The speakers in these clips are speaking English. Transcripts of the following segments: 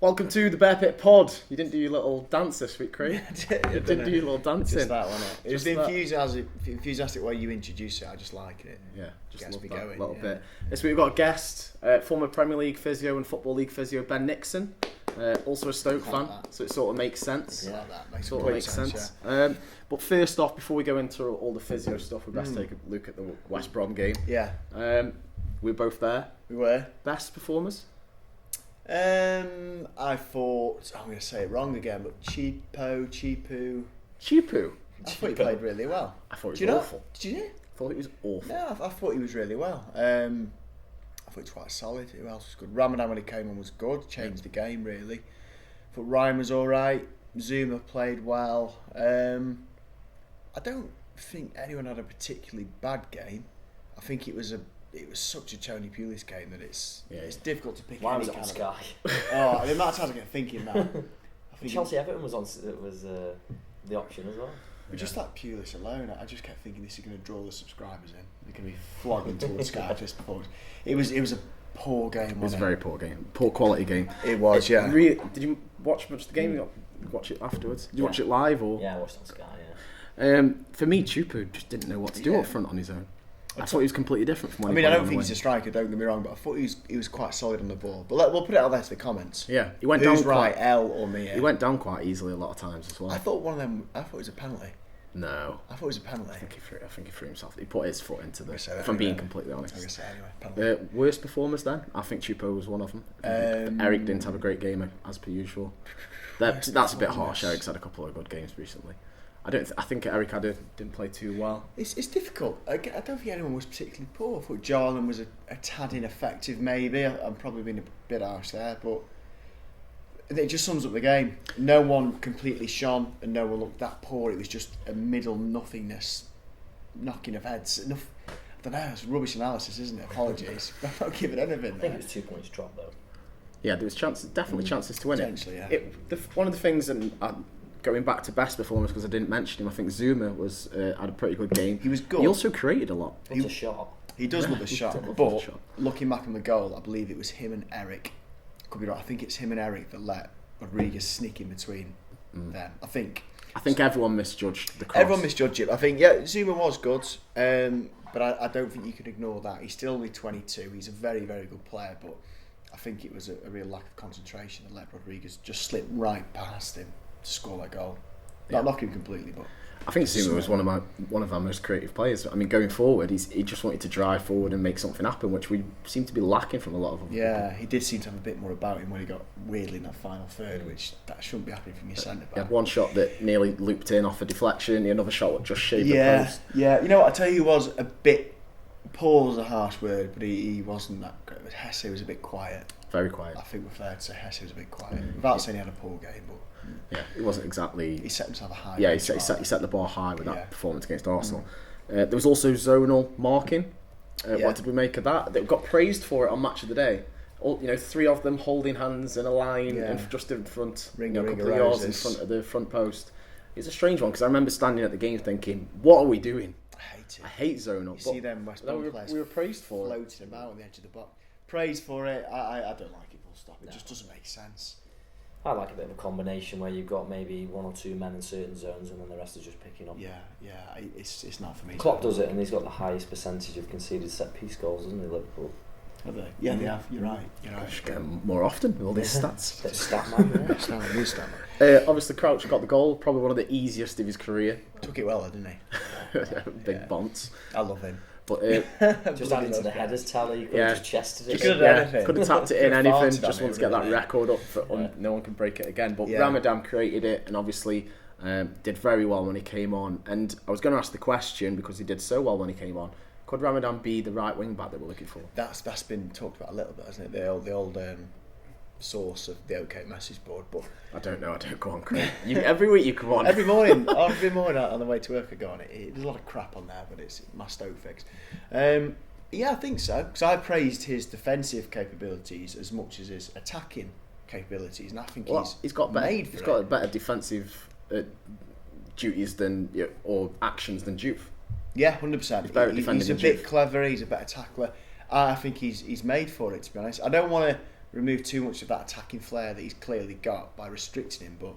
Welcome to the Bear Pit Pod. You didn't do your little dance this week, Craig. You didn't do your little dancing. Just that, wasn't it? It was the enthusiastic way you introduce it. I just like it. Yeah, just gets love me that going, little bit. This week we've got a guest, former Premier League physio and Football League physio, Ben Nixon. Also a Stoke fan, so it sort of makes sense. Yeah, that makes complete sense. Yeah. But first off, before we go into all the physio stuff, we best take a look at the West Brom game. Yeah. We were both there. We were. Best performers? I thought, I'm going to say it wrong again, but Chipu. I thought he played really well. I thought he was awful. Did you? I thought he was awful. No, I thought he was really well. I thought he was quite solid. Who else was good? Ramadan, when he came on, was good. Changed the game, really. I thought Ryan was alright. Zuma played well. I don't think anyone had a particularly bad game. I think it was such a Tony Pulis game that it's difficult to pick. Why was it on Sky? Oh, the amount of times I get thinking that. Chelsea Everton was on. It was the option as well. But just that Pulis alone, I just kept thinking this is going to draw the subscribers in. They're going to be flogging towards Sky just before. It was a poor game. It was a very poor game, poor quality game. It was, yeah. Really, did you watch much of the game? You watch it afterwards? Did you watch it live or? Yeah, I watched it on Sky. Yeah. For me, Chupu just didn't know what to do up front on his own. I thought he was completely different from when I don't think he's a striker, don't get me wrong, but I thought he was quite solid on the ball. But we'll put it out there to the comments. Yeah, he went Who's down right, L or me? He went down quite easily a lot of times as well. I thought it was a penalty. No. I thought it was a penalty. I think he threw himself. He put his foot into the... If I'm anyway. being completely honest. I'm going to say anyway, worst performers then? I think Chupo was one of them. Eric didn't have a great game as per usual. That's a bit harsh. Eric's had a couple of good games recently. I think Eric didn't play too well. It's difficult. I don't think anyone was particularly poor. I thought Jarlan was a tad ineffective, maybe. I'm probably being a bit harsh there, but it just sums up the game. No one completely shone, and no one looked that poor. It was just a middle nothingness, knocking of heads. I don't know. It's rubbish analysis, isn't it? Apologies. I'm not giving anything. I think it was 2 points drop though. Yeah, there was definitely chances to win it. Yeah. One of the things, and going back to best performance because I didn't mention him, I think Zuma had a pretty good game. He was good. He also created a lot. It's a shot. He does love a shot, but looking back on the goal, I believe it was him and Eric. Could be right. I think it's him and Eric that let Rodriguez sneak in between them. I think everyone misjudged the cross. Everyone misjudged it. I think Zuma was good, but I don't think you can ignore that. He's still only 22. He's a very, very good player, but I think it was a real lack of concentration that let Rodriguez just slip right past him to score that goal. Not knock him completely, but I think Zuma was one of our most creative players. I mean, going forward, he just wanted to drive forward and make something happen, which we seem to be lacking from a lot of them. Yeah, he did seem to have a bit more about him when he got weirdly in that final third, which that shouldn't be happening from your centre back. He had one shot that nearly looped in off a deflection, another shot that just shaved the post. Yeah, you know what, I tell you, he was a bit... Poor is a harsh word, but he wasn't that great. But Hesse was a bit quiet. Very quiet. I think we're fair to say Hesse was a bit quiet. Without saying he had a poor game, but... Yeah, it wasn't exactly... He set himself a high... Yeah, he set the bar high with that performance against Arsenal. There was also zonal marking. What did we make of that? They got praised for it on Match of the Day. Three of them holding hands in a line just in front, a couple of yards in front of the front post. It's a strange one because I remember standing at the game thinking, what are we doing? I hate zonal. You see them West Brom players we were praised for floating about on the edge of the box. Praised for it. I don't like it, full stop. It just doesn't make sense. I like a bit of a combination where you've got maybe one or two men in certain zones and then the rest are just picking up. Yeah, it's not for me. Klopp does it, and he's got the highest percentage of conceded set piece goals, hasn't he, Liverpool? Have they? Yeah, they have. You're right. Should get them more often with all these stats. Obviously, Crouch got the goal. Probably one of the easiest of his career. Took it well, didn't he? Big bonce. I love him. But just adding to the headers tally, you could have just chested it. Could have tapped it in anything. Just want to get that record up. No one can break it again. But Ramadan created it, and obviously did very well when he came on. And I was going to ask the question because he did so well when he came on. Could Ramadan be the right wing back that we're looking for? That's been talked about a little bit, hasn't it? The old source of the OK message board, but I don't know. I don't go on, Craig. Every week you come on. every morning on the way to work I go on it. There's a lot of crap on there, but it's my Stoke fix. Yeah, I think so. Because I praised his defensive capabilities as much as his attacking capabilities, and I think he's got better defensive duties than or actions than Juve. Yeah, 100%. He's a bit clever. He's a better tackler. I think he's made for it. To be honest, I don't want to remove too much of that attacking flair that he's clearly got by restricting him. But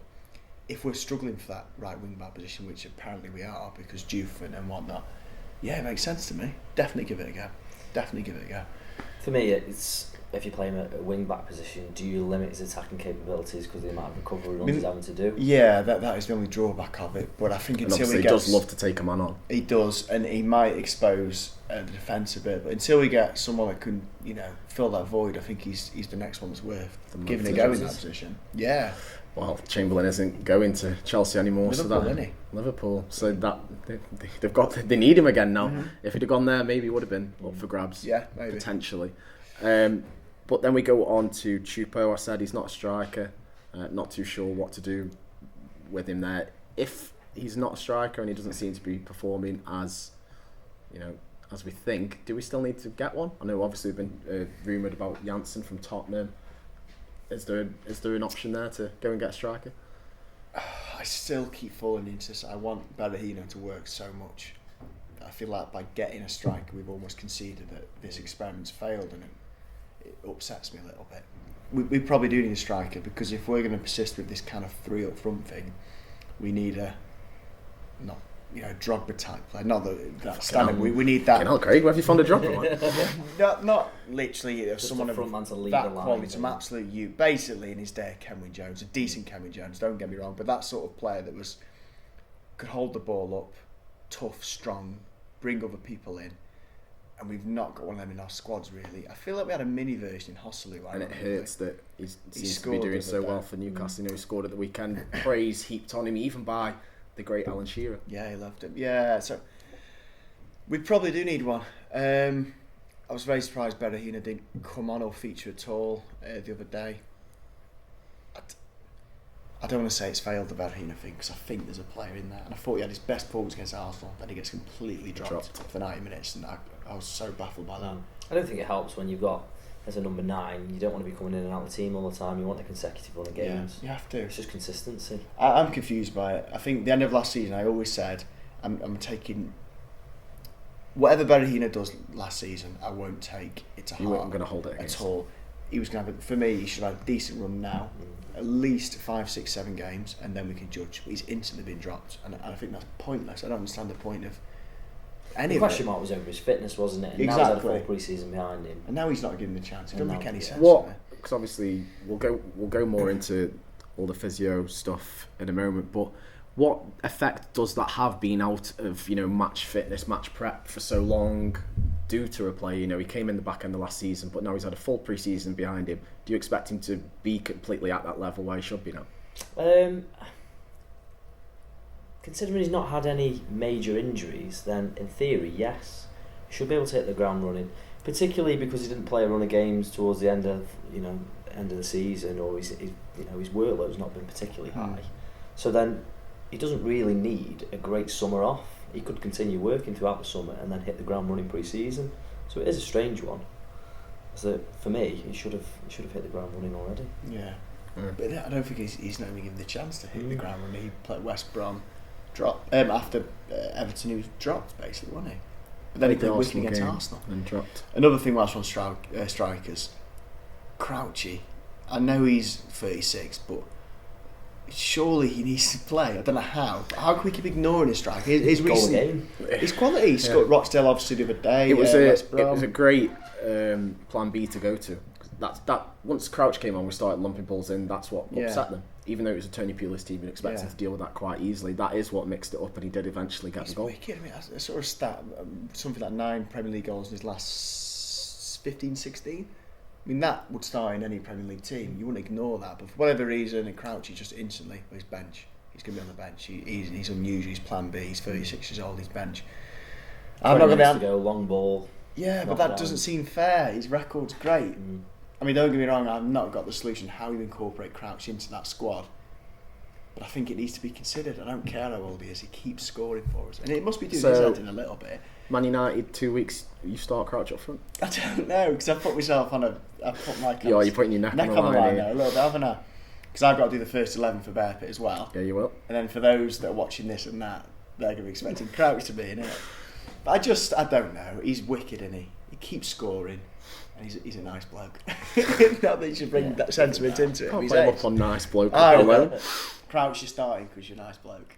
if we're struggling for that right wing back position, which apparently we are because Juve and whatnot, yeah, it makes sense to me. Definitely give it a go. For me, it's if you play him at a wing back position, do you limit his attacking capabilities because of the amount of recovery runs he's having to do? Yeah, that is the only drawback of it. But I think until he does love to take a man on. He does, and he might expose the defence a bit. But until we get someone that can, fill that void, I think he's the next one that's worth giving a go in that position. Yeah. Well, Chamberlain isn't going to Chelsea anymore, Liverpool, isn't he? Liverpool. So that they need him again now. Mm-hmm. If he'd have gone there, maybe he would have been up for grabs. Yeah, maybe potentially. But then we go on to Chupo. I said he's not a striker. Not too sure what to do with him there. If he's not a striker and he doesn't seem to be performing as we think, do we still need to get one? I know obviously we've been rumoured about Janssen from Tottenham. Is there an option there to go and get a striker? I still keep falling into this. I want Berahino to work so much. I feel like by getting a striker, we've almost conceded that this experiment's failed, and it upsets me a little bit. We probably do need a striker, because if we're going to persist with this kind of 3 up front thing, we need a Drogba type player. Not that standard. We need that. Craig, where have you found a Drogba? not literally just someone of that quality. Some absolute youth. Basically, in his day, Kenwyne Jones, a decent Kenwyne Jones. Don't get me wrong, but that sort of player that could hold the ball up, tough, strong, bring other people in. And we've not got one of them in our squads, really. I feel like we had a mini version in Hosselu. And it hurts that he seems to be doing so well for Newcastle. He scored at the weekend. Praise heaped on him, even by the great Alan Shearer. Yeah, he loved him. Yeah, so we probably do need one. I was very surprised Berahino didn't come on or feature at all the other day. I don't want to say it's failed, the Berahino thing, because I think there's a player in there. And I thought he had his best performance against Arsenal, then he gets completely dropped for 90 minutes, and I was so baffled by that. I don't think it helps when you've got, as a number 9, you don't want to be coming in and out of the team all the time. You want a consecutive run of games. Yeah, you have to. It's just consistency. I'm confused by it. I think the end of last season, I always said, I'm taking whatever Berahino does last season, I won't take it to heart. You weren't going to hold it at all. He was going to have, for me, he should have a decent run now, at least 5, 6, 7 games, and then we can judge. But he's instantly been dropped, and I think that's pointless. I don't understand the point of any the question mark was over his fitness, wasn't it? And exactly. Now he's had a full pre-season behind him, and now he's not given the chance. It doesn't make any sense. Because obviously we'll go more into all the physio stuff in a moment, but what effect does that have, being out of match fitness, match prep for so long, due to a player? He came in the back end of last season, but now he's had a full pre-season behind him. Do you expect him to be completely at that level where he should be now? Considering he's not had any major injuries, then in theory, yes, he should be able to hit the ground running. Particularly because he didn't play a run of games towards the end of the season, or his workload's not been particularly high. So then he doesn't really need a great summer off. He could continue working throughout the summer and then hit the ground running pre-season. So it is a strange one. So for me, he should have hit the ground running already. Yeah, but I don't think he's not even given the chance to hit the ground running. He played West Brom, dropped after Everton. He was dropped basically, wasn't he? But then he played Wigan against Arsenal and dropped. Another thing whilst on strikers, Crouchy. I know he's 36, but surely he needs to play. I don't know how. But how can we keep ignoring his strike? His recent, his quality. He scored Rochdale obviously the other day. It was a great plan B to go to. That once Crouch came on, we started lumping balls in. That's what upset them. Even though it was a Tony Pulis team, you'd expect him to deal with that quite easily. That is what mixed it up, and he did eventually get the goal. Wicked. I mean, I saw a stat, something like 9 Premier League goals in his last 15, 16. I mean, that would start in any Premier League team. You wouldn't ignore that. But for whatever reason, in Crouch, he just instantly, his bench. He's going to be on the bench. He's unusual. He's plan B. He's 36 years old. He's bench. I'm not going to go long ball. Yeah, but that doesn't seem fair. His record's great. I mean, don't get me wrong, I've not got the solution how you incorporate Crouch into that squad. But I think it needs to be considered. I don't care how old he is, he keeps scoring for us. And it must be doing his head in a little bit. Man United, 2 weeks, you start Crouch up front? I don't know, because I put myself on I put my you're putting your neck on the line now, a little bit, haven't I? Because I've got to do the first 11 for Bear Pit as well. Yeah, you will. And then for those that are watching this and that, they're going to be expecting Crouch to be in it. But I don't know. He's wicked, isn't he? He keeps scoring. And he's a nice bloke. Not that you should bring that sentiment into it. Can't play him up on nice bloke. Crouch, you're starting because you're a nice bloke.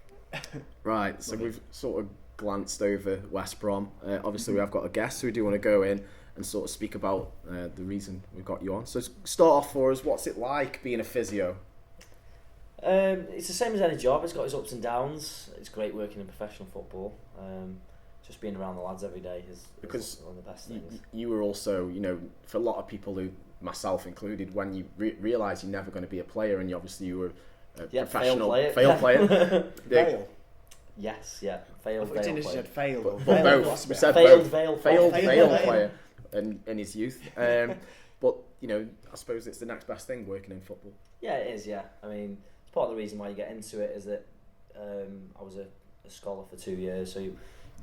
Right, so we've sort of glanced over West Brom. Obviously, we have got a guest, so we do want to go in and sort of speak about the reason we've got you on. So start off for us, what's it like being a physio? It's the same as any job. It's got its ups and downs. It's great working in professional football. Just being around the lads every day is one of the best things. You were also, for a lot of people, who myself included, when you realise you're never going to be a player, and you were a professional failed player. Fail. Yes, yeah, failed player. I said failed. We said failed player in his youth. But I suppose it's the next best thing working in football. Yeah, it is. Yeah, I mean, it's part of the reason why you get into it is that I was a scholar for 2 years, so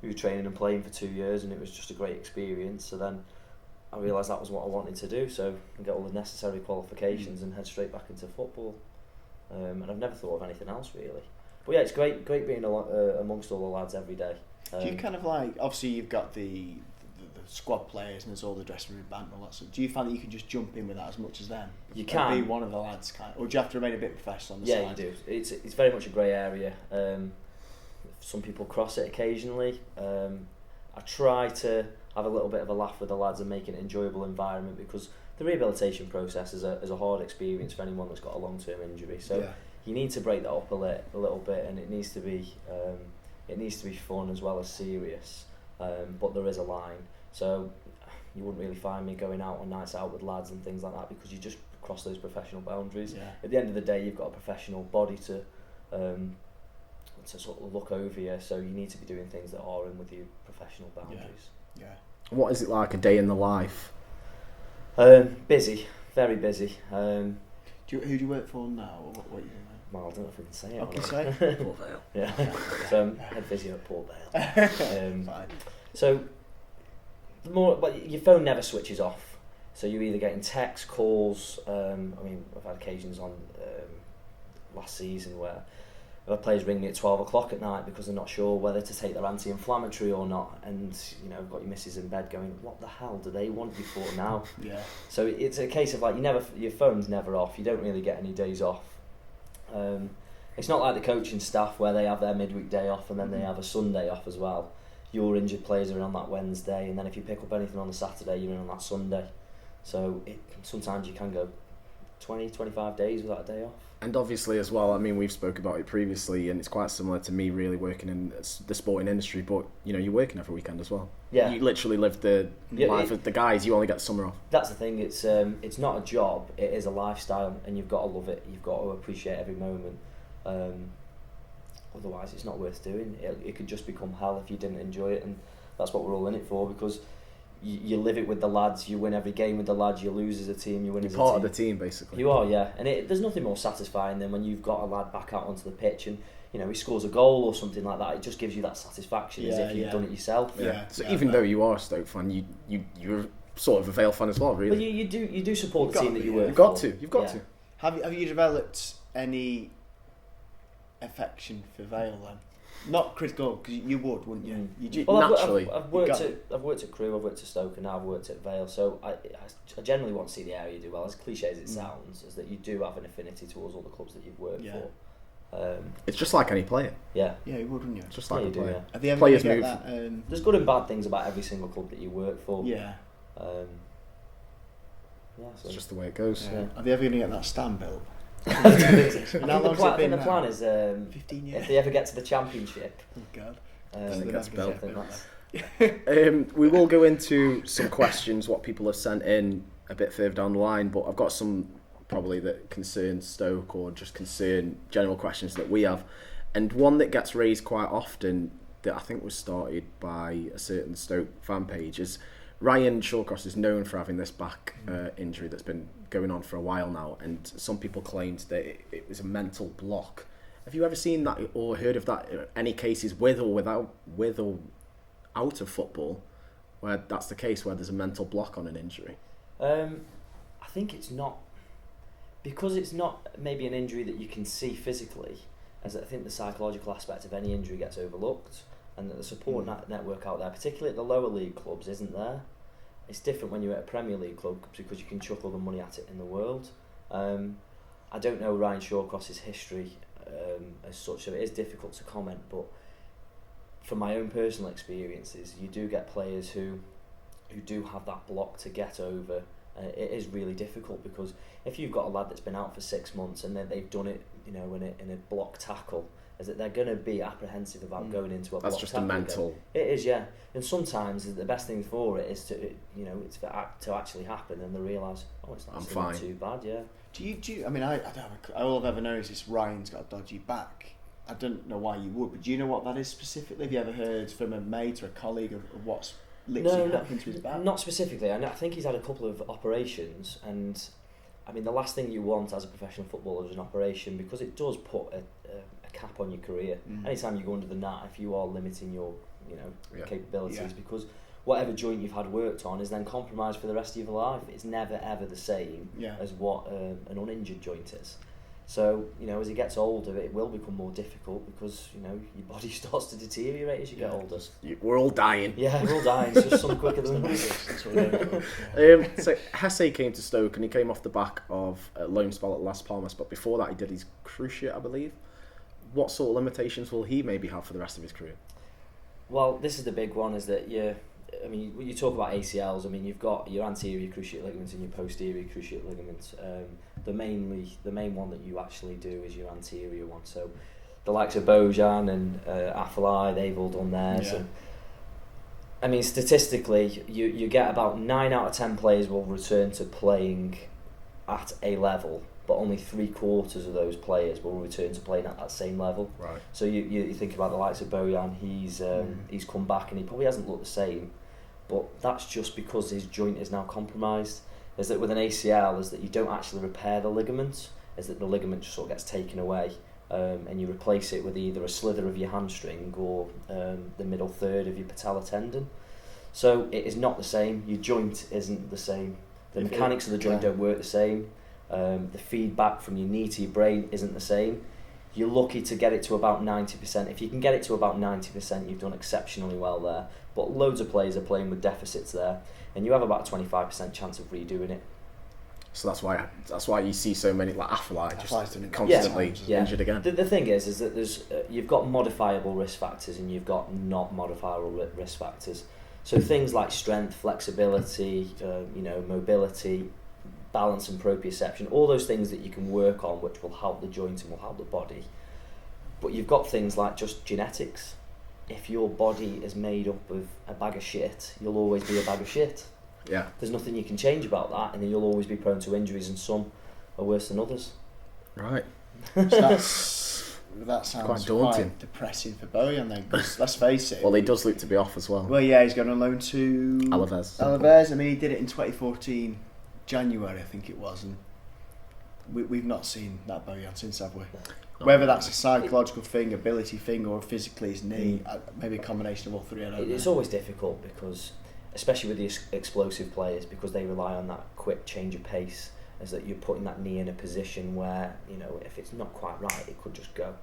we were training and playing for 2 years, and it was just a great experience. So then I realised that was what I wanted to do, so I get all the necessary qualifications and head straight back into football. And I've never thought of anything else really. But yeah, it's great being amongst all the lads every day. Do you kind of like, obviously you've got the squad players and there's all the dressing room band and all that stuff. Do you find that you can just jump in with that as much as them? You can. Be one of the lads, or do you have to remain a bit professional on the side? Yeah, you do. It's very much a grey area. Some people cross it occasionally. I try to have a little bit of a laugh with the lads and make it an enjoyable environment, because the rehabilitation process is a hard experience for anyone that's got a long-term injury. So you need to break that up a little bit, and it needs to be fun as well as serious. But there is a line. So you wouldn't really find me going out on nights out with lads and things like that, because you just cross those professional boundaries. Yeah. At the end of the day, you've got a professional body to sort of look over you, so you need to be doing things that are in with your professional boundaries. Yeah. What is it like a day in the life? Busy, very busy. Who do you work for now, or what are you doing? Well, I don't know if we can say it. Okay, say Port Vale. Yeah. So I'm head physio at Port Vale. Fine. So your phone never switches off. So you're either getting texts, calls. I've had occasions on last season where players ring me at 12 o'clock at night because they're not sure whether to take their anti-inflammatory or not, and I've got your missus in bed going, what the hell do they want you for now? Yeah. So it's a case of like your phone's never off. You don't really get any days off. It's not like the coaching staff where they have their midweek day off and then they have a Sunday off as well. Your injured players are in on that Wednesday, and then if you pick up anything on the Saturday, you're in on that Sunday. So sometimes you can go 20, 25 days without a day off. And obviously as well, we've spoken about it previously, and it's quite similar to me really working in the sporting industry, but you're working every weekend as well. Yeah. You literally live the life of the guys. You only get the summer off. That's the thing, it's not a job, it is a lifestyle, and you've got to love it, you've got to appreciate every moment. Otherwise it's not worth doing. It could just become hell if you didn't enjoy it, and that's what we're all in it for, because you live it with the lads, you win every game with the lads, you lose as a team, you win as a team. You're part of the team, basically. You are, yeah. And there's nothing more satisfying than when you've got a lad back out onto the pitch and he scores a goal or something like that. It just gives you that satisfaction as if you've done it yourself. Yeah. So even though you are a Stoke fan, you're sort of a Vale fan as well, really. Well, you do support the team that you work for. You've got to. Have you developed any affection for Vale then? Not critical, because you would, wouldn't you? Naturally. I've worked at Crewe, I've worked at Stoke, and now I've worked at Vale. So I generally want to see the area do well. As cliche as it sounds, is that you do have an affinity towards all the clubs that you've worked for. It's just like any player. Yeah. Yeah, you would, wouldn't you? Just like a player. Yeah. Have you ever Players get move. That, There's good and bad things about every single club that you work for. Yeah. So It's just the way it goes. Yeah. Are they ever going to get that stand built? I think the plan is 15 years. if they ever get to the Championship. Oh God. It gets built. We will go into some questions what people have sent in a bit further down the line, but I've got some probably that concern Stoke or just concern general questions that we have, and one that gets raised quite often that I think was started by a certain Stoke fan page is Ryan Shawcross is known for having this back injury that's been going on for a while now, and some people claimed that it was a mental block. Have you ever seen that or heard of that? Any cases with or out of football where that's the case, where there's a mental block on an injury? I think it's not, because it's not maybe an injury that you can see physically, as I think the psychological aspect of any injury gets overlooked, and that the support network out there, particularly at the lower league clubs, isn't there. it's different when you're at a Premier League club because you can chuck all the money at it in the world. I don't know Ryan Shawcross's history as such, so it is difficult to comment, but from my own personal experiences, you do get players who do have that block to get over. It is really difficult because if you've got a lad that's been out for 6 months and then they've done it, in a block tackle, is that they're going to be apprehensive about going into a block tackle. That's just a mental. Again. It is, yeah. And sometimes the best thing for it is to actually happen, and they realise, oh, it's not too bad, yeah. Do you? I mean, all I've ever noticed is Ryan's got a dodgy back. I don't know why you would, but do you know what that is specifically? Have you ever heard from a mate or a colleague of what's literally happened to his back? Not specifically. I think he's had a couple of operations, and I mean, the last thing you want as a professional footballer is an operation, because it does put a cap on your career. Anytime you go under the knife, you are limiting your capabilities, because whatever joint you've had worked on is then compromised for the rest of your life. It's never ever the same as what an uninjured joint is. So, as he gets older, it will become more difficult because, your body starts to deteriorate as you get older. We're all dying. Yeah, we're all dying. It's just some quicker than others. So Hesse came to Stoke and he came off the back of a loan spell at Las Palmas, but before that he did his cruciate, I believe. What sort of limitations will he maybe have for the rest of his career? Well, this is the big one, is that when you talk about ACLs, you've got your anterior cruciate ligaments and your posterior cruciate ligaments. The main one that you actually do is your anterior one. So the likes of Bojan and Afellay, they've all done theirs. And, statistically, you get about 9 out of 10 players will return to playing at a level, but only 3/4 of those players will return to playing at that same level. Right. So you think about the likes of Bojan, he's come back and he probably hasn't looked the same, but that's just because his joint is now compromised. Is that with an ACL, is that you don't actually repair the ligament, is that the ligament just sort of gets taken away, and you replace it with either a slither of your hamstring or the middle third of your patella tendon. So it is not the same. Your joint isn't the same. The mechanics of the joint don't work the same. The feedback from your knee to your brain isn't the same. You're lucky to get it to about 90%. If you can get it to about 90%, you've done exceptionally well there. But loads of players are playing with deficits there, and you have about a 25% chance of redoing it. So that's why you see so many, like Afellay, just constantly injured again. The thing is that there's you've got modifiable risk factors and you've got not modifiable risk factors. So things like strength, flexibility, mobility, balance and proprioception, all those things that you can work on which will help the joint and will help the body. But you've got things like just genetics. If your body is made up of a bag of shit, you'll always be a bag of shit. Yeah. There's nothing you can change about that, and then you'll always be prone to injuries, and some are worse than others. Right. So that sounds quite daunting. Quite depressing for Bojan then, because let's face it. Well, he does look to be off as well. Well, yeah, he's going on loan to Alaves. He did it in 2014, January, I think it was, and we've not seen that Bojan since, have we? Whether that's a psychological thing, ability thing, or physically his knee, maybe a combination of all three, I don't know. It's always difficult because, especially with the explosive players, because they rely on that quick change of pace, is that you're putting that knee in a position where, if it's not quite right, it could just go.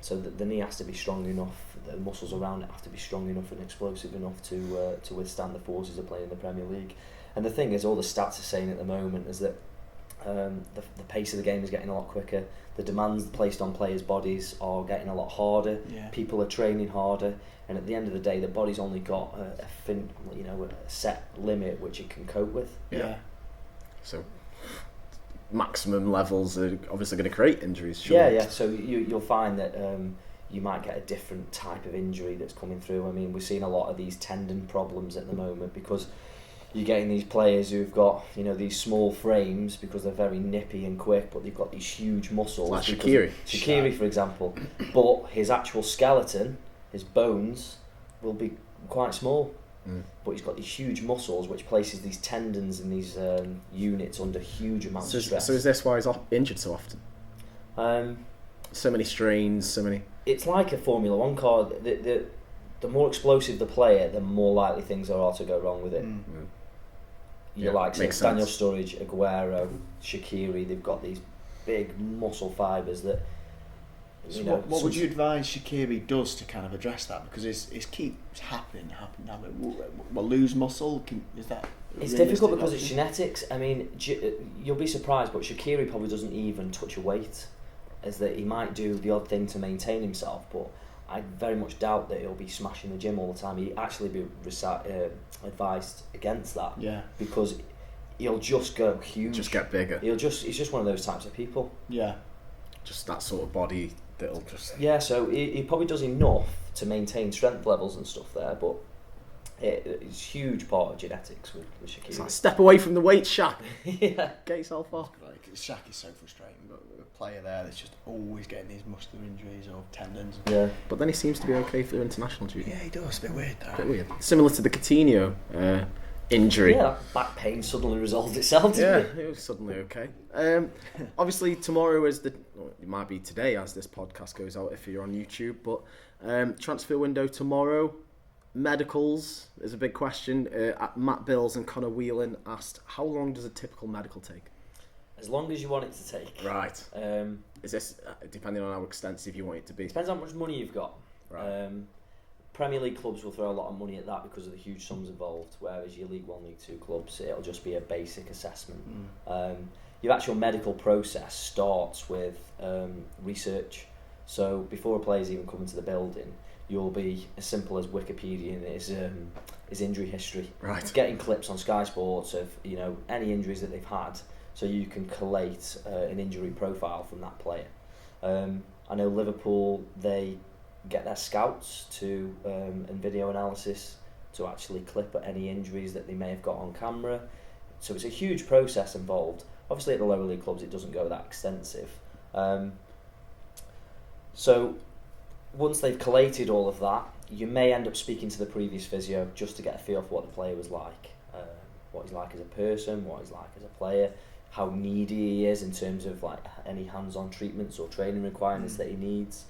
So the knee has to be strong enough, the muscles around it have to be strong enough and explosive enough to withstand the forces of playing in the Premier League. And the thing is, all the stats are saying at the moment is that the pace of the game is getting a lot quicker. The demands placed on players' bodies are getting a lot harder. Yeah. People are training harder, and at the end of the day, the body's only got a set limit which it can cope with. Yeah. So maximum levels are obviously going to create injuries. Sure. Yeah. So you'll find that you might get a different type of injury that's coming through. We're seeing a lot of these tendon problems at the moment because you're getting these players who've got these small frames because they're very nippy and quick, but they've got these huge muscles. Like Shaqiri, for example, but his actual skeleton, his bones, will be quite small. But he's got these huge muscles which places these tendons and these units under huge amounts of stress. So is this why he's injured so often? So many strains, so many. It's like a Formula One car. The more explosive the player, the more likely things are to go wrong with it. You like Daniel Sturridge, Aguero, Shaqiri. They've got these big muscle fibres that So what would you advise Shaqiri does to kind of address that? Because it keeps happening. Well, lose muscle, is that... It's difficult because it's genetics. I mean, you'll be surprised, but Shaqiri probably doesn't even touch a weight. As that he might do the odd thing to maintain himself, but I very much doubt that he'll be smashing the gym all the time. He'd actually be advised against that. Yeah. Because he'll just go huge. Just get bigger. He's just one of those types of people. Yeah. Just that sort of body that'll just... Yeah, so he probably does enough to maintain strength levels and stuff there, but it's a huge part of genetics with Shaqiri. It's like, step away from the weight, Shaq. Yeah. Get yourself off. Like, Shaq is so frustrating. But a player there that's just always getting these muscular injuries or tendons. Yeah. But then he seems to be okay for international duty. Yeah, he does. A bit weird though. A bit weird. Similar to the Coutinho injury. Yeah, that back pain suddenly resolved itself, didn't it was suddenly okay. Obviously tomorrow is it might be today as this podcast goes out if you're on YouTube, but transfer window tomorrow. Medicals is a big question. Matt Bills and Connor Whelan asked, how long does a typical medical take? As long as you want it to take. Right. Is this depending on how extensive you want it to be? Depends how much money you've got. Right. Premier League clubs will throw a lot of money at that because of the huge sums involved, whereas your League 1, League 2 clubs, it'll just be a basic assessment. Your actual medical process starts with research. So before a player's even come into the building, you'll be as simple as Wikipedia and his injury history. Right. Getting clips on Sky Sports of any injuries that they've had, so you can collate an injury profile from that player. I know Liverpool, they get their scouts to and video analysis to actually clip at any injuries that they may have got on camera. So it's a huge process involved. Obviously at the lower league clubs it doesn't go that extensive. So once they've collated all of that, you may end up speaking to the previous physio just to get a feel for what the player was like, what he's like as a person, what he's like as a player, how needy he is in terms of like any hands-on treatments or training requirements that he needs,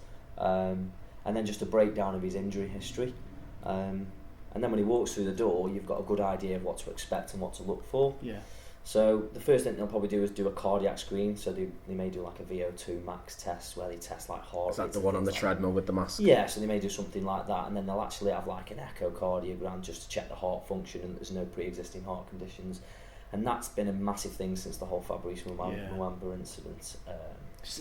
and then just a breakdown of his injury history. And then when he walks through the door, you've got a good idea of what to expect and what to look for. Yeah. So the first thing they'll probably do is do a cardiac screen. So they may do like a VO2 max test where they test like heart rate. Is that the one on the treadmill with the mask? Yeah, so they may do something like that, and then they'll actually have like an echocardiogram just to check the heart function and there's no pre-existing heart conditions. And that's been a massive thing since the whole Fabrice Muamba incident.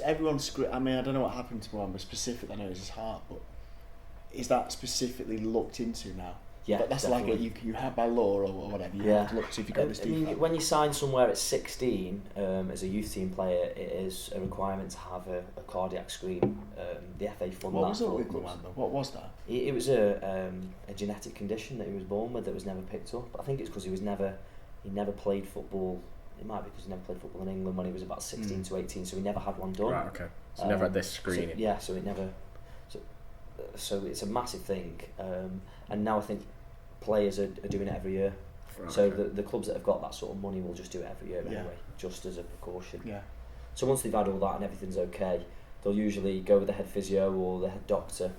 Everyone's... I mean, I don't know what happened to Muamba specifically. I know it's his heart, but is that specifically looked into now? Yeah, but that's definitely. like you have by law or whatever. You have to look to see if you got this defect. When you sign somewhere at 16 as a youth team player, it is a requirement to have a cardiac screen. The FA fund What that. was it with Muamba? What was that? It was a genetic condition that he was born with that was never picked up. I think it's because he never played football. It might be because he never played football in England when he was about 16 to 18, so he never had one done. Right, okay. So he never had this screening. So it never... So it's a massive thing. And now I think players are doing it every year. Right, so okay. the clubs that have got that sort of money will just do it every year anyway, just as a precaution. Yeah. So once they've had all that and everything's okay, they'll usually go with the head physio or the head doctor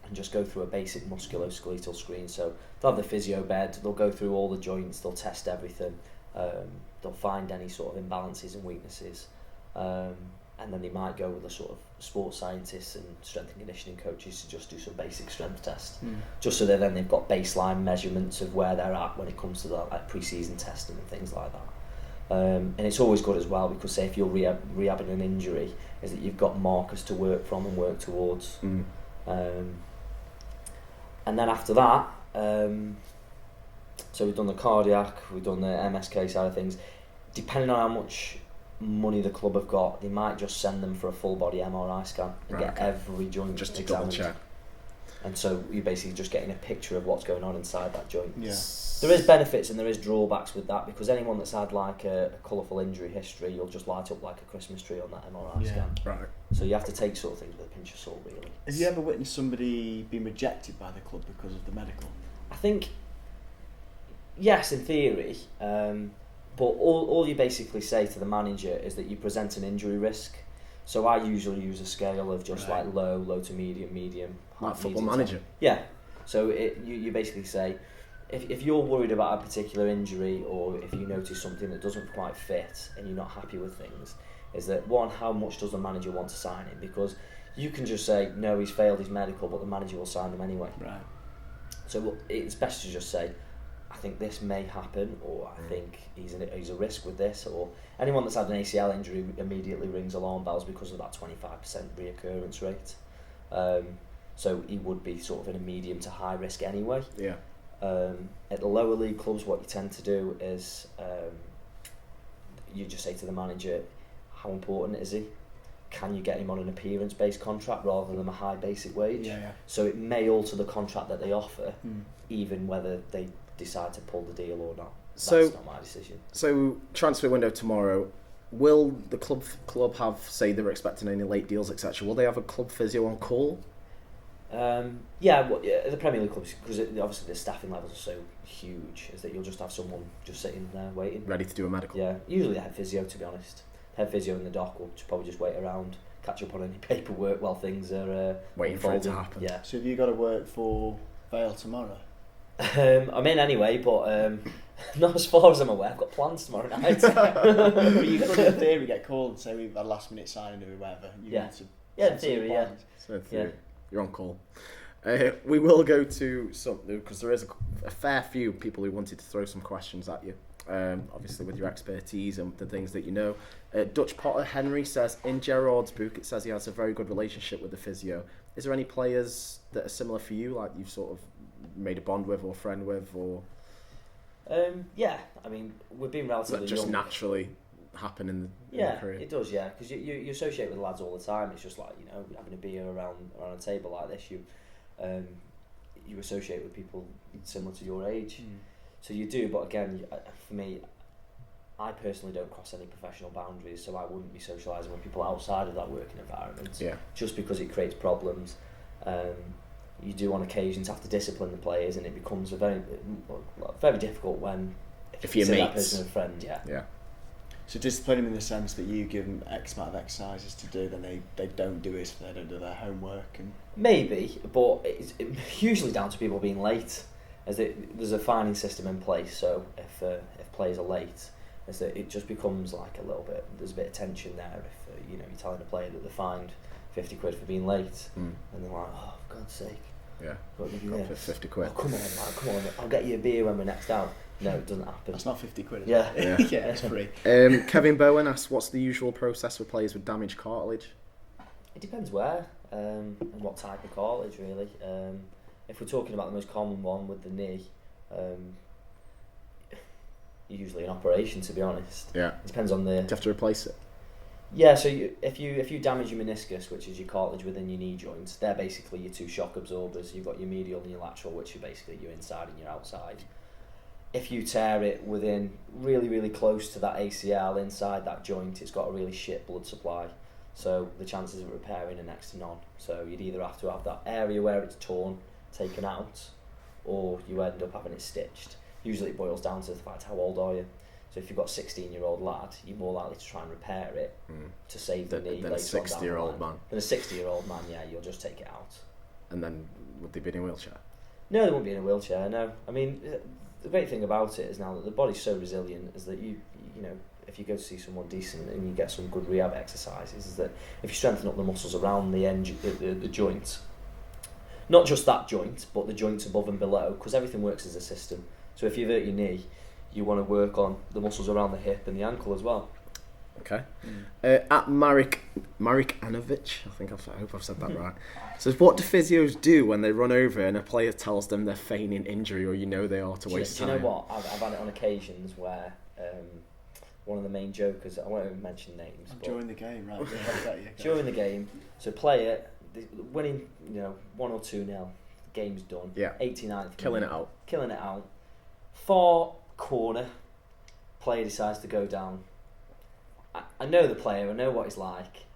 and just go through a basic musculoskeletal screen. So they'll have the physio bed, they'll go through all the joints, they'll test everything, they'll find any sort of imbalances and weaknesses, and then they might go with a sort of sports scientists and strength and conditioning coaches to just do some basic strength tests, just so that then they've got baseline measurements of where they're at when it comes to the like pre-season testing and things like that. And it's always good as well because say if you're rehabbing an injury, is that you've got markers to work from and work towards. And then after that, so we've done the cardiac, we've done the MSK side of things. Depending on how much money the club have got, they might just send them for a full body MRI scan and get every joint just to examined. double check. And so you're basically just getting a picture of what's going on inside that joint. Yeah. There is benefits and there is drawbacks with that because anyone that's had like a colourful injury history, you'll just light up like a Christmas tree on that MRI scan. Right. So you have to take sort of things with a pinch of salt, really. Have you ever witnessed somebody being rejected by the club because of the medical? I think, yes, in theory. But all you basically say to the manager is that you present an injury risk. So I usually use a scale of just like low to medium. Like football manager? Yeah. So you basically say, if you're worried about a particular injury or if you notice something that doesn't quite fit and you're not happy with things, is that one, how much does the manager want to sign him? Because you can just say, no, he's failed his medical, but the manager will sign him anyway. Right. So it's best to just say, I think this may happen, or I think he's a risk with this, or anyone that's had an ACL injury immediately rings alarm bells because of that 25% reoccurrence rate. So he would be sort of in a medium to high risk anyway. Yeah. At the lower league clubs, what you tend to do is you just say to the manager, how important is he? Can you get him on an appearance-based contract rather than a high basic wage? Yeah. So it may alter the contract that they offer, even whether they decide to pull the deal or not. That's not my decision. So transfer window tomorrow. Will the club have, say they're expecting any late deals, etc.? Will they have a club physio on call? The Premier League clubs, because obviously the staffing levels are so huge, is that you'll just have someone just sitting there waiting, ready to do a medical. Yeah, usually the head physio, to be honest. Head physio in the dock will probably just wait around, catch up on any paperwork while things are waiting for it to happen. Yeah. So have you got to work for Vale tomorrow? I'm in anyway, but not as far as I'm aware. I've got plans tomorrow night. But you could, in theory, get called and say we've had a last minute signing or whatever. You need to in theory, yeah. So in theory, you're on call. We will go to some, because there is a fair few people who wanted to throw some questions at you. Obviously with your expertise and the things that you know. Dutch Potter Henry says, in Gerard's book it says he has a very good relationship with the physio. Is there any players that are similar for you, like you've sort of made a bond with or friend with, or? Yeah, I mean, we've been relatively just young. Naturally happen in the career. Yeah, it does, yeah, because you associate with the lads all the time. It's just like, you know, having a beer around a table like this, you associate with people similar to your age. So you do, but again, for me, I personally don't cross any professional boundaries, so I wouldn't be socialising with people outside of that working environment. Yeah. Just because it creates problems. You do on occasions have to discipline the players, and it becomes very difficult when if you see that person a friend. Yeah. So discipline them in the sense that you give them X amount of exercises to do, then they don't do it, they don't do their homework, and maybe, but it's usually down to people being late. There's a fining system in place, so if players are late, is that it just becomes like a little bit. There's a bit of tension there if you're telling a player that they're fined £50 for being late, and they're like, oh, for God's sake, yeah, got to give you this. £50. Oh, come on, man, come on, I'll get you a beer when we're next out. No, it doesn't happen. That's not £50. Is yeah, it? Yeah, it's free. Kevin Bowen asks, what's the usual process for players with damaged cartilage? It depends where and what type of cartilage, really. If we're talking about the most common one with the knee, usually an operation, to be honest. Yeah. It depends on the. Do you have to replace it? Yeah. So if you damage your meniscus, which is your cartilage within your knee joints, they're basically your two shock absorbers. You've got your medial and your lateral, which are basically your inside and your outside. If you tear it within really, really close to that ACL inside that joint, it's got a really shit blood supply. So the chances of repairing are next to none. So you'd either have to have that area where it's torn taken out, or you end up having it stitched. Usually it boils down to the fact, how old are you? So if you've got a 16-year-old lad, you're more likely to try and repair it to save the knee. Than a 60-year-old man. Than a 60-year-old man, yeah, you'll just take it out. And then would they be in a wheelchair? No, they won't be in a wheelchair, no. I mean, the great thing about it is now that the body's so resilient, is that you know, if you go to see someone decent and you get some good rehab exercises, is that if you strengthen up the muscles around the joint, not just that joint, but the joints above and below, because everything works as a system. So if you hurt your knee, you want to work on the muscles around the hip and the ankle as well. Okay. At Marek Anovic, I hope I've said that right. Says, what do physios do when they run over and a player tells them they're feigning injury, or they are to waste time? Do you know what? I've had it on occasions where one of the main jokers, I won't even mention names. During the game, right? During the game, so player winning, 1 or 2-0, game's done. Yeah. 89th. Killing it out. Far corner, player decides to go down. I know the player, I know what he's like.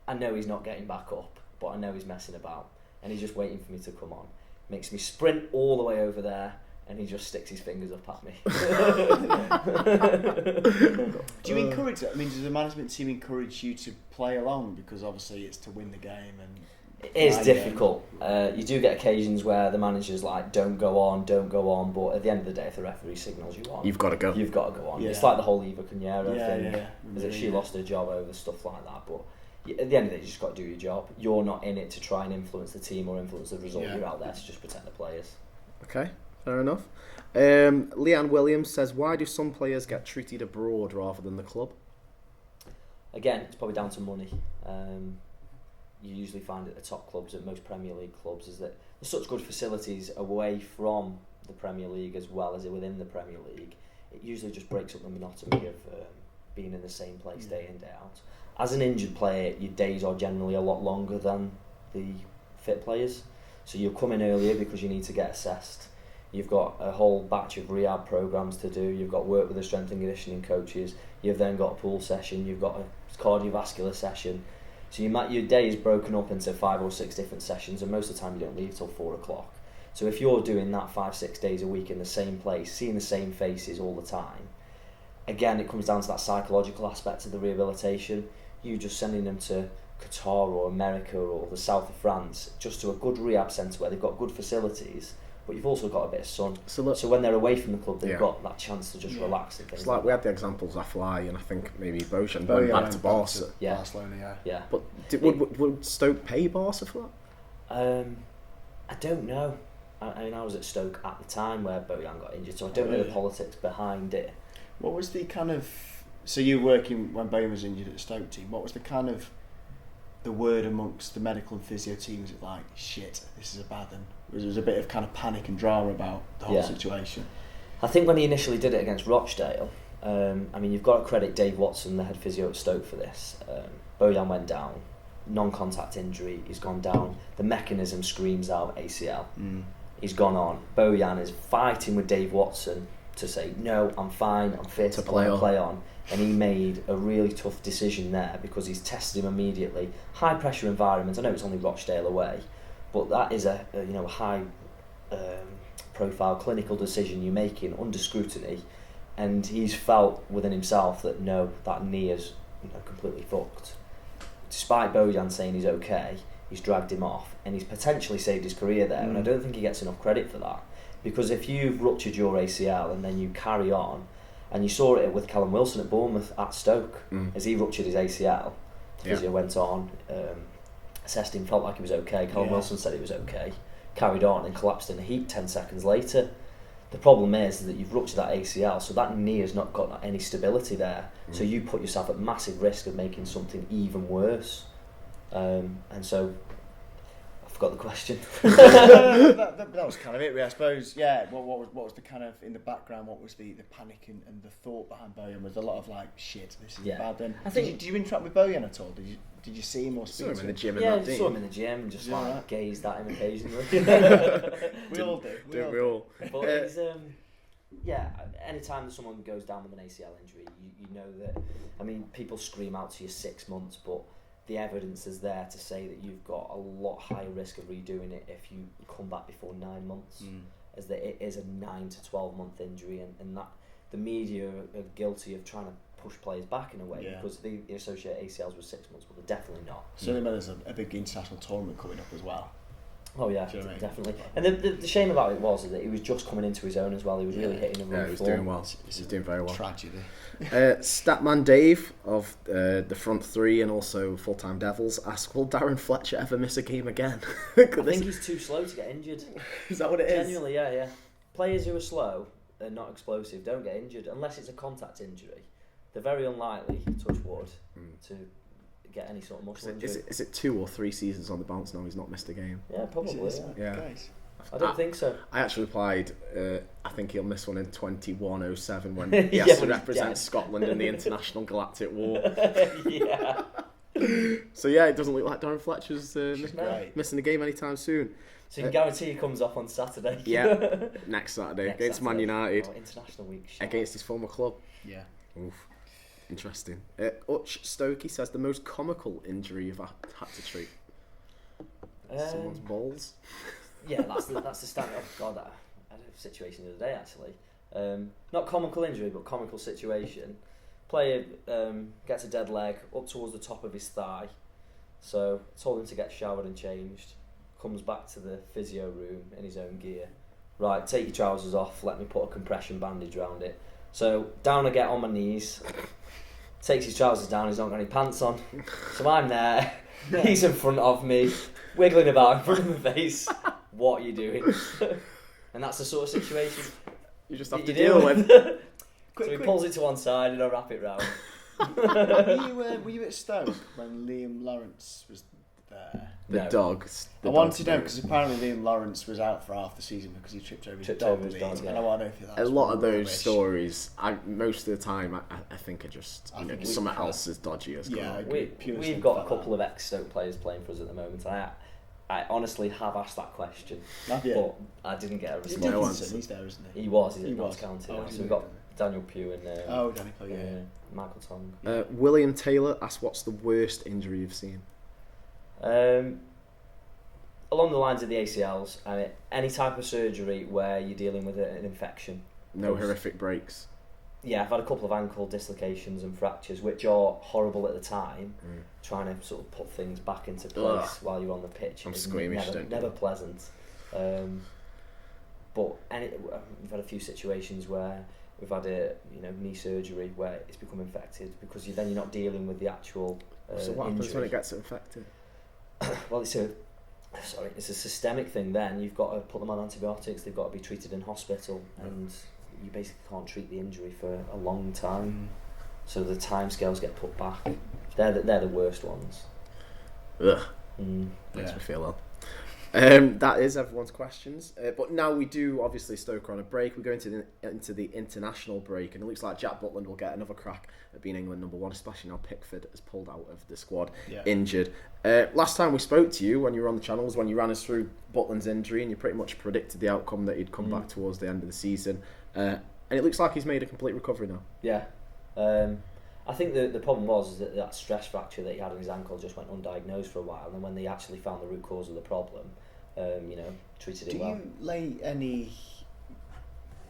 I know he's not getting back up, but I know he's messing about, and he's just waiting for me to come on. Makes me sprint all the way over there, and he just sticks his fingers up at me. Do you encourage it? I mean, does the management team encourage you to play along, because obviously it's to win the game? And It is difficult. You do get occasions where the manager's like, don't go on, but at the end of the day, if the referee signals you on, you've got to go. You've got to go on. Yeah. It's like the whole Eva Cunera thing. Yeah. Is that she lost her job over stuff like that, but at the end of the day, you just got to do your job. You're not in it to try and influence the team or influence the result. You're out there to just protect the players. Okay, fair enough. Leanne Williams says, why do some players get treated abroad rather than the club? Again, it's probably down to money. You usually find at the top clubs, at most Premier League clubs, is that there's such good facilities away from the Premier League as well as within the Premier League. It usually just breaks up the monotony of being in the same place day in, day out. As an injured player, your days are generally a lot longer than the fit players. So you'll come in earlier because you need to get assessed. You've got a whole batch of rehab programs to do. You've got work with the strength and conditioning coaches. You've then got a pool session. You've got a cardiovascular session. So your day is broken up into 5 or 6 different sessions, and most of the time you don't leave till 4 o'clock. So if you're doing that 5-6 days a week in the same place, seeing the same faces all the time, again, it comes down to that psychological aspect of the rehabilitation. You just sending them to Qatar or America or the south of France, just to a good rehab centre where they've got good facilities, but you've also got a bit of sun. So when they're away from the club, they've got that chance to just relax and things. It's like we had the examples of Fly and I think maybe Bojan went back to Barca. Barcelona, yeah. But would Stoke pay Barca for that? I don't know. I mean, I was at Stoke at the time where Bojan got injured, so I don't know the politics behind it. What was the kind of... So you were working when Bojan was injured at the Stoke team. What was the kind of the word amongst the medical and physio teams? It like, shit, this is a bad one. There was a bit of kind of panic and drama about the whole situation. I think when he initially did it against Rochdale, I mean, you've got to credit Dave Watson, the head physio at Stoke, for this. Bojan went down, non-contact injury, he's gone down. The mechanism screams out ACL. He's gone on. Bojan is fighting with Dave Watson to say, no, I'm fine, I'm fit, I want to play on. And he made a really tough decision there because he's tested him immediately. High pressure environment. I know it's only Rochdale away, but that is a high profile clinical decision you're making under scrutiny, and he's felt within himself that no, that knee is completely fucked. Despite Bojan saying he's okay, he's dragged him off and he's potentially saved his career there, and I don't think he gets enough credit for that, because if you've ruptured your ACL and then you carry on, and you saw it with Callum Wilson at Bournemouth at Stoke, as he ruptured his ACL, the physio went on, assessed him, felt like he was okay. Callum Wilson said he was okay, carried on and collapsed in a heap 10 seconds later. The problem is that you've ruptured that ACL, so that knee has not got any stability there. So you put yourself at massive risk of making something even worse. And so, I forgot the question. that was kind of it, really, I suppose. Yeah, what was the kind of, in the background, what was the panic and the thought behind Bojan? Was a lot of like, shit, this is bad then. Did you interact with Bojan at all? Did you see him or speak to him? In the gym? Yeah, I saw him in the gym and just gazed at him occasionally. We all do. We all. But he's, anytime that someone goes down with an ACL injury, you know that, I mean, people scream out to you 6 months, but the evidence is there to say that you've got a lot higher risk of redoing it if you come back before 9 months, as that it is a 9 to 12 month injury, and that the media are guilty of trying to push players back in a way because they associate ACLs with 6 months, but they're definitely not. Certainly when there's a big international tournament coming up as well. Oh yeah, definitely. And the shame about it was that he was just coming into his own as well. He was really hitting a run. Yeah, he was doing well. He's doing very well. Tragedy. Statman Dave of the front three and also full-time Devils asked, will Darren Fletcher ever miss a game again? I think he's too slow to get injured. Is that what it is? Genuinely, yeah. Players who are slow and not explosive don't get injured unless it's a contact injury. They're very unlikely, touch wood, to get any sort of muscle injury. Is it 2 or 3 seasons on the bounce now he's not missed a game? Yeah, probably. Yeah. I don't think so. I actually replied, I think he'll miss one in 2107 when he has to represent Scotland in the International Galactic War. Yeah. So yeah, it doesn't look like Darren Fletcher's missing the game anytime soon. So you can guarantee he comes off on Saturday. Yeah, next Saturday against Man United. International week. Against his former club. Yeah. Oof. Interesting. Utch Stokey says the most comical injury you've had to treat. Someone's balls. Yeah, that's the standard. Oh God, I had a situation the other day actually. Not comical injury, but comical situation. Player gets a dead leg up towards the top of his thigh, So told him to get showered and changed. Comes back to the physio room in his own gear. Right, take your trousers off. Let me put a compression bandage around it. So down I get on my knees. Takes his trousers down. He's not got any pants on. So I'm there. He's in front of me, wiggling about in front of my face. What are you doing? And that's the sort of situation you just have to deal with. So he pulls it to one side and I wrap it round. Were you at Stoke when Liam Lawrence was there? The dogs. I wanted to know because apparently Liam Lawrence was out for half the season because he tripped over his dog. And I want to know if that's a lot of those stories, most of the time, I think are just something else is dodgy as well. We've got a couple of ex-Stoke players playing for us at the moment. I honestly have asked that question, but I didn't get a response. He's there, isn't he? He was. He's at Notts County. So we've got Daniel Pugh and Daniel Pugh, Michael Tong. William Taylor asked, "What's the worst injury you've seen?" Along the lines of the ACLs, any type of surgery where you're dealing with an infection. No horrific breaks. Yeah, I've had a couple of ankle dislocations and fractures, which are horrible at the time. Trying to sort of put things back into place while you're on the pitch. I'm squeamish. Never pleasant. But we've had a few situations where we've had a knee surgery where it's become infected because you're not dealing with the actual so what happens when it gets infected? Well, it's a systemic thing. Then you've got to put them on antibiotics. They've got to be treated in hospital, and you basically can't treat the injury for a long time. So the timescales get put back. They're the worst ones. Ugh. Makes me feel ill. That is everyone's questions. But now we do, obviously, Stoke are on a break. We go into the international break, and it looks like Jack Butland will get another crack at being England number one, especially now Pickford has pulled out of the squad injured. Last time we spoke to you when you were on the channel was when you ran us through Butland's injury, and you pretty much predicted the outcome that he'd come back towards the end of the season. And it looks like he's made a complete recovery now. Yeah. I think the problem was that stress fracture that he had in his ankle just went undiagnosed for a while, and when they actually found the root cause of the problem, treated it well. Do you lay any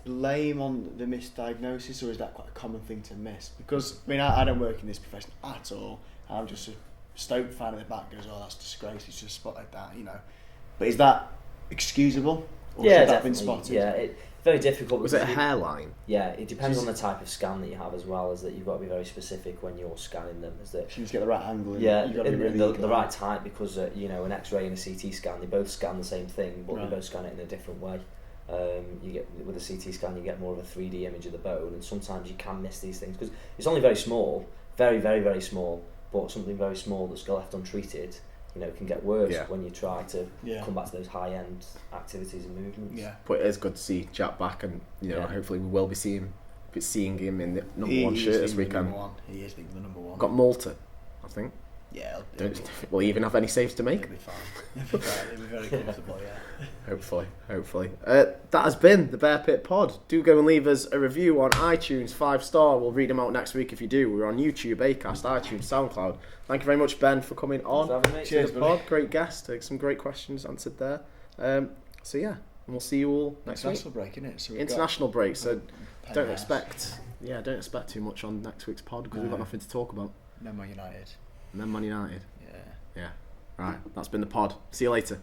blame on the misdiagnosis, or is that quite a common thing to miss? Because I don't work in this profession at all. I'm just a Stoke fan at the back goes, "Oh, that's disgrace. He's just spotted that," But is that excusable? Or yeah, should that definitely. have been spotted? Yeah, very difficult. Was it a hairline? Yeah, it depends on the type of scan that you have as well. Is that you've got to be very specific when you're scanning them. Is that you need to get the right angle. Yeah, you've got to be really the right type, because an X-ray and a CT scan, they both scan the same thing, but they both scan it in a different way. You get with a CT scan, you get more of a 3D image of the bone, and sometimes you can miss these things because it's only very small, very very very small, but something very small that's left untreated. Can get worse when you try to come back to those high-end activities and movements. Yeah, but it is good to see Jack back, and hopefully we will be seeing him in the number one shirt this weekend. He is being the number one. Got Malta, I think. Yeah. Will he even have any saves to make? He'll be fine. He'll be very comfortable. Yeah. Hopefully. That has been the Bear Pit Pod. Do go and leave us a review on iTunes, 5-star. We'll read them out next week if you do. We're on YouTube, Acast, iTunes, SoundCloud. Thank you very much, Ben, for coming on. Cheers, to the pod. Great guest. Some great questions answered there. So yeah, and we'll see you all next week. International break, isn't it? So international break. So don't expect too much on next week's pod because we've got nothing to talk about. No Man United. And then Man United. Yeah. Right, that's been the pod. See you later.